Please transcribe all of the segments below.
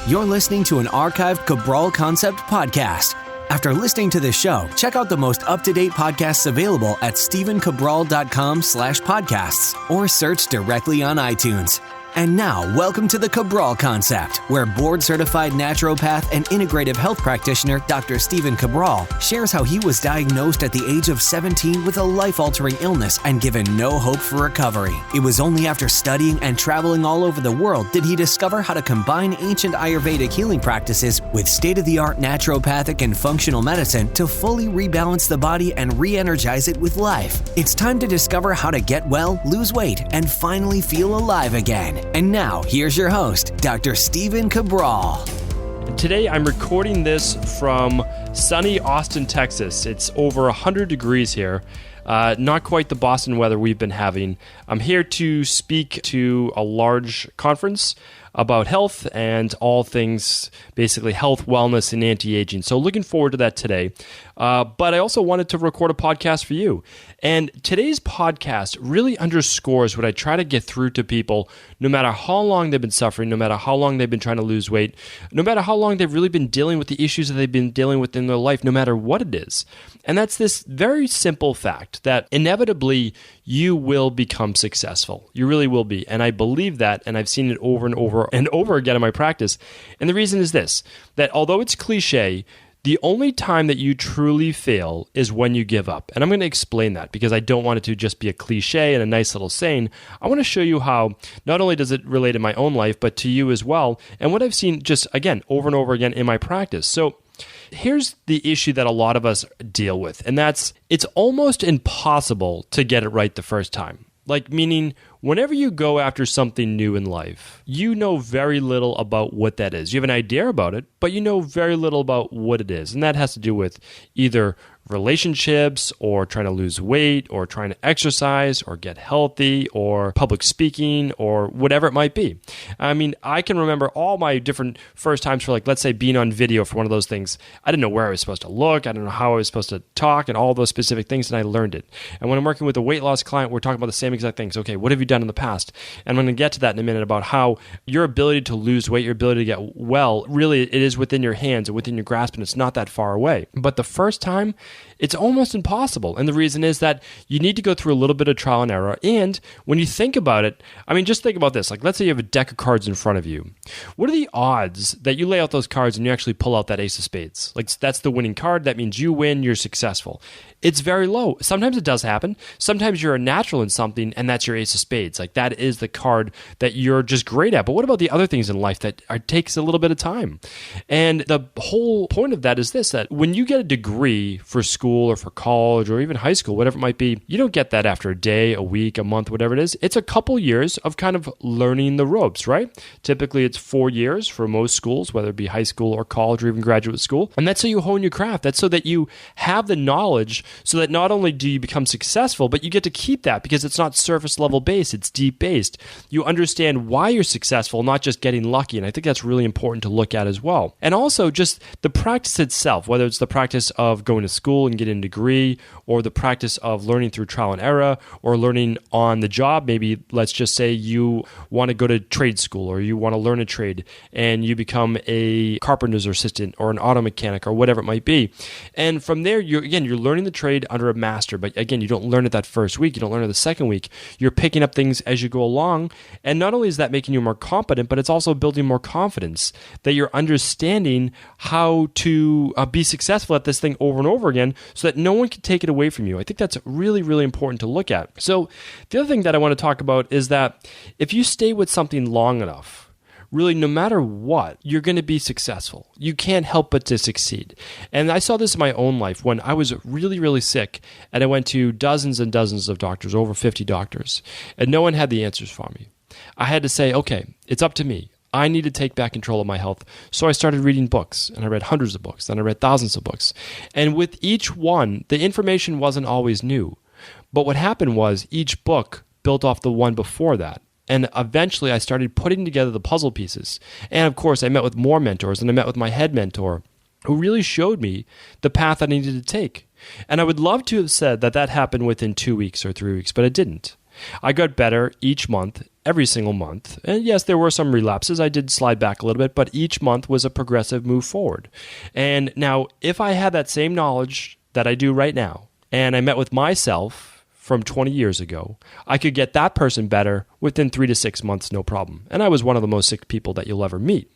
You're listening to an archived Cabral Concept podcast. After listening to this show, check out the most up-to-date podcasts available at stephencabral.com/podcasts or search directly on iTunes. And now, welcome to the Cabral Concept, where board-certified naturopath and integrative health practitioner Dr. Stephen Cabral shares how he was diagnosed at the age of 17 with a life-altering illness and given no hope for recovery. It was only after studying and traveling all over the world did he discover how to combine ancient Ayurvedic healing practices with state-of-the-art naturopathic and functional medicine to fully rebalance the body and re-energize it with life. It's time to discover how to get well, lose weight, and finally feel alive again. And now, here's your host, Dr. Stephen Cabral. Today, I'm recording this from sunny Austin, Texas. It's over 100 degrees here. Not quite the Boston weather we've been having. I'm here to speak to a large conference about health and all things, basically health, wellness, and anti-aging. So looking forward to that today. But I also wanted to record a podcast for you. And today's podcast really underscores what I try to get through to people, no matter how long they've been suffering, no matter how long they've been trying to lose weight, no matter how long they've really been dealing with the issues that they've been dealing with in their life, no matter what it is. And that's this very simple fact that inevitably you will become successful. You really will be. And I believe that, and I've seen it over and over and over again in my practice. And the reason is this, that although it's cliche, the only time that you truly fail is when you give up. And I'm going to explain that because I don't want it to just be a cliche and a nice little saying. I want to show you how not only does it relate in my own life, but to you as well. And what I've seen just, again, over and over again in my practice. So here's the issue that a lot of us deal with. And that's, it's almost impossible to get it right the first time. Like, meaning, whenever you go after something new in life, you know very little about what that is. You have an idea about it, but you know very little about what it is. And that has to do with either relationships or trying to lose weight or trying to exercise or get healthy or public speaking or whatever it might be. I mean, I can remember all my different first times for, like, let's say being on video for one of those things. I didn't know where I was supposed to look. I didn't know how I was supposed to talk and all those specific things, and I learned it. And when I'm working with a weight loss client, we're talking about the same exact things. Okay, what have you done in the past? And I'm going to get to that in a minute about how your ability to lose weight, your ability to get well, really it is within your hands and within your grasp, and it's not that far away. But the first time, it's almost impossible. And the reason is that you need to go through a little bit of trial and error. And when you think about it, I mean, just think about this. Like, let's say you have a deck of cards in front of you. What are the odds that you lay out those cards and you actually pull out that ace of spades? Like, that's the winning card. That means you win, you're successful. It's very low. Sometimes it does happen. Sometimes you're a natural in something and that's your ace of spades. Like, that is the card that you're just great at. But what about the other things in life that takes a little bit of time? And the whole point of that is this, that when you get a degree for school or for college or even high school, whatever it might be, you don't get that after a day, a week, a month, whatever it is. It's a couple years of kind of learning the ropes, right? Typically, it's 4 years for most schools, whether it be high school or college or even graduate school. And that's so you hone your craft. That's so that you have the knowledge so that not only do you become successful, but you get to keep that because it's not surface level based, it's deep based. You understand why you're successful, not just getting lucky. And I think that's really important to look at as well. And also just the practice itself, whether it's the practice of going to school and getting a degree, or the practice of learning through trial and error, or learning on the job. Maybe let's just say you want to go to trade school or you want to learn a trade and you become a carpenter's assistant or an auto mechanic or whatever it might be. And from there, you're learning the trade under a master. But again, you don't learn it that first week. You don't learn it the second week. You're picking up things as you go along. And not only is that making you more competent, but it's also building more confidence that you're understanding how to be successful at this thing over and over again so that no one can take it away from you. I think that's really, really important to look at. So the other thing that I want to talk about is that if you stay with something long enough, really, no matter what, you're going to be successful. You can't help but to succeed. And I saw this in my own life when I was really, really sick and I went to dozens and dozens of doctors, over 50 doctors, and no one had the answers for me. I had to say, okay, it's up to me. I need to take back control of my health. So I started reading books, and I read hundreds of books, then I read thousands of books. And with each one, the information wasn't always new. But what happened was each book built off the one before that. And eventually I started putting together the puzzle pieces. And of course, I met with more mentors, and I met with my head mentor, who really showed me the path I needed to take. And I would love to have said that that happened within 2 weeks or 3 weeks, but it didn't. I got better each month, every single month. And yes, there were some relapses. I did slide back a little bit, but each month was a progressive move forward. And now, if I had that same knowledge that I do right now, and I met with myself from 20 years ago, I could get that person better within 3 to 6 months, no problem. And I was one of the most sick people that you'll ever meet.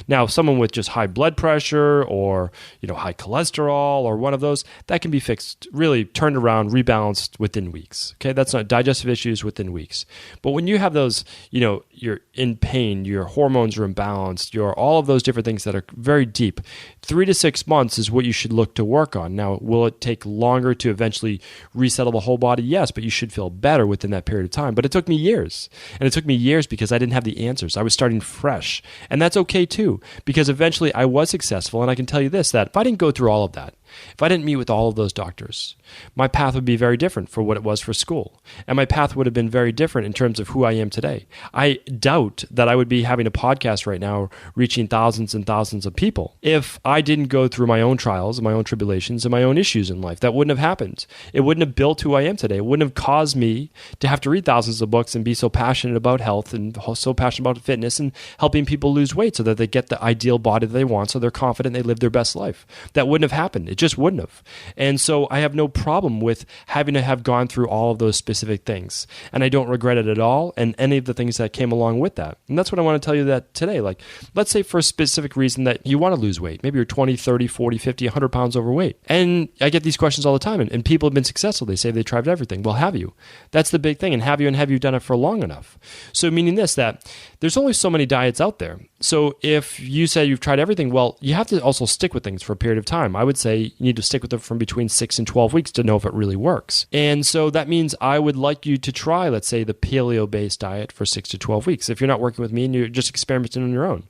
Now, someone with just high blood pressure or, high cholesterol or one of those, that can be fixed, really turned around, rebalanced within weeks. Okay, that's not digestive issues within weeks. But when you have those, you're in pain, your hormones are imbalanced, all of those different things that are very deep, 3 to 6 months is what you should look to work on. Now, will it take longer to eventually resettle the whole body? Yes, but you should feel better within that period of time. But it took me years. And it took me years because I didn't have the answers. I was starting fresh. And that's okay too, because eventually I was successful. And I can tell you this, that if I didn't go through all of that, if I didn't meet with all of those doctors, my path would be very different for what it was for school. And my path would have been very different in terms of who I am today. I doubt that I would be having a podcast right now reaching thousands and thousands of people if I didn't go through my own trials, my own tribulations, and my own issues in life. That wouldn't have happened. It wouldn't have built who I am today. It wouldn't have caused me to have to read thousands of books and be so passionate about health and so passionate about fitness and helping people lose weight so that they get the ideal body that they want, so they're confident they live their best life. That wouldn't have happened. It just wouldn't have. And so I have no problem with having to have gone through all of those specific things. And I don't regret it at all, and any of the things that came along with that. And that's what I want to tell you that today. Like, let's say for a specific reason that you want to lose weight. Maybe you're 20, 30, 40, 50, 100 pounds overweight. And I get these questions all the time, and people have been successful. They say they tried everything. Well, have you? That's the big thing. And have you done it for long enough? So meaning this, that there's only so many diets out there. So if you say you've tried everything, well, you have to also stick with things for a period of time. I would say you need to stick with it from between 6 and 12 weeks to know if it really works. And so that means I would like you to try, let's say, the paleo-based diet for 6 to 12 weeks if you're not working with me and you're just experimenting on your own.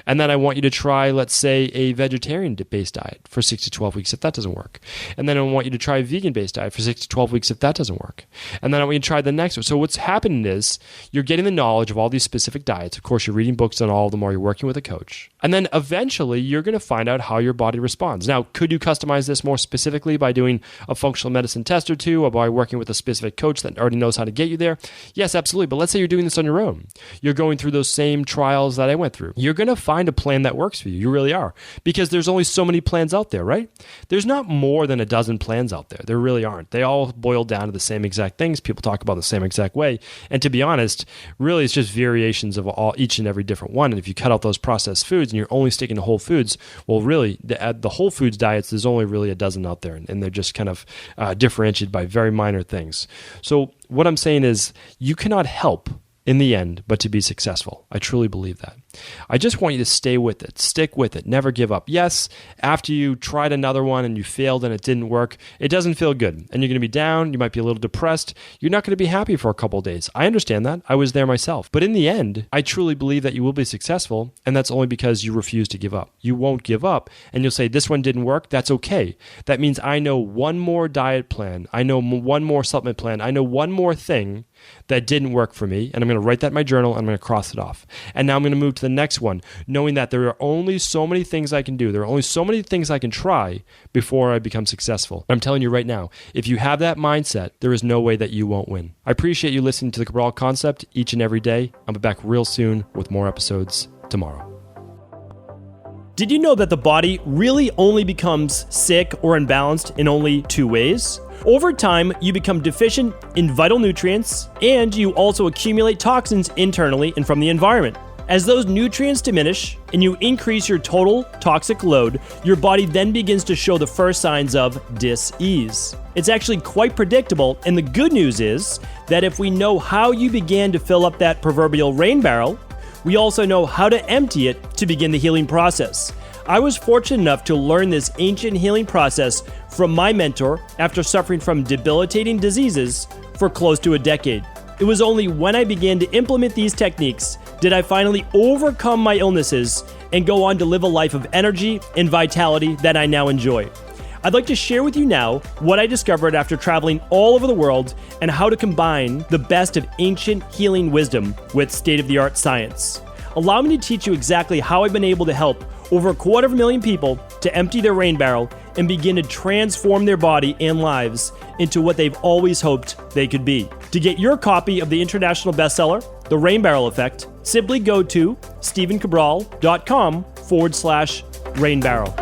And then I want you to try, let's say, a vegetarian-based diet for 6 to 12 weeks if that doesn't work. And then I want you to try a vegan-based diet for 6 to 12 weeks if that doesn't work. And then I want you to try the next one. So what's happening is you're getting the knowledge of all these specific diets. Of course, you're reading books on all of them or you're working with a coach. And then eventually you're going to find out how your body responds. Now, could you customize this more specifically by doing a functional medicine test or two, or by working with a specific coach that already knows how to get you there? Yes, absolutely. But let's say you're doing this on your own. You're going through those same trials that I went through. You're going to find a plan that works for you. You really are. Because there's only so many plans out there, right? There's not more than a dozen plans out there. There really aren't. They all boil down to the same exact things. People talk about the same exact way. And to be honest, really it's just variations of each and every different one. And if you cut out those processed foods and you're only sticking to whole foods, well, really, the whole foods diets, there's only really a dozen out there. And they're just kind of differentiated by very minor things. So what I'm saying is you cannot help in the end but to be successful. I truly believe that. I just want you to stay with it, stick with it, never give up. Yes, after you tried another one and you failed and it didn't work, it doesn't feel good. And you're going to be down, you might be a little depressed, you're not going to be happy for a couple of days. I understand that. I was there myself. But in the end, I truly believe that you will be successful, and that's only because you refuse to give up. You won't give up, and you'll say, this one didn't work, that's okay. That means I know one more diet plan, I know one more supplement plan, I know one more thing that didn't work for me, and I'm going to write that in my journal, and I'm going to cross it off. And now I'm going to move to the next one, knowing that there are only so many things I can do. There are only so many things I can try before I become successful. I'm telling you right now, if you have that mindset, there is no way that you won't win. I appreciate you listening to the Cabral Concept each and every day. I'll be back real soon with more episodes tomorrow. Did you know that the body really only becomes sick or unbalanced in only 2 ways? Over time, you become deficient in vital nutrients, and you also accumulate toxins internally and from the environment. As those nutrients diminish and you increase your total toxic load, your body then begins to show the first signs of dis-ease. It's actually quite predictable, and the good news is that if we know how you began to fill up that proverbial rain barrel, we also know how to empty it to begin the healing process. I was fortunate enough to learn this ancient healing process from my mentor after suffering from debilitating diseases for close to a decade. It was only when I began to implement these techniques did I finally overcome my illnesses and go on to live a life of energy and vitality that I now enjoy. I'd like to share with you now what I discovered after traveling all over the world and how to combine the best of ancient healing wisdom with state-of-the-art science. Allow me to teach you exactly how I've been able to help over 250,000 people to empty their rain barrel and begin to transform their body and lives into what they've always hoped they could be. To get your copy of the international bestseller, The Rain Barrel Effect, simply go to stephencabral.com/rainbarrel.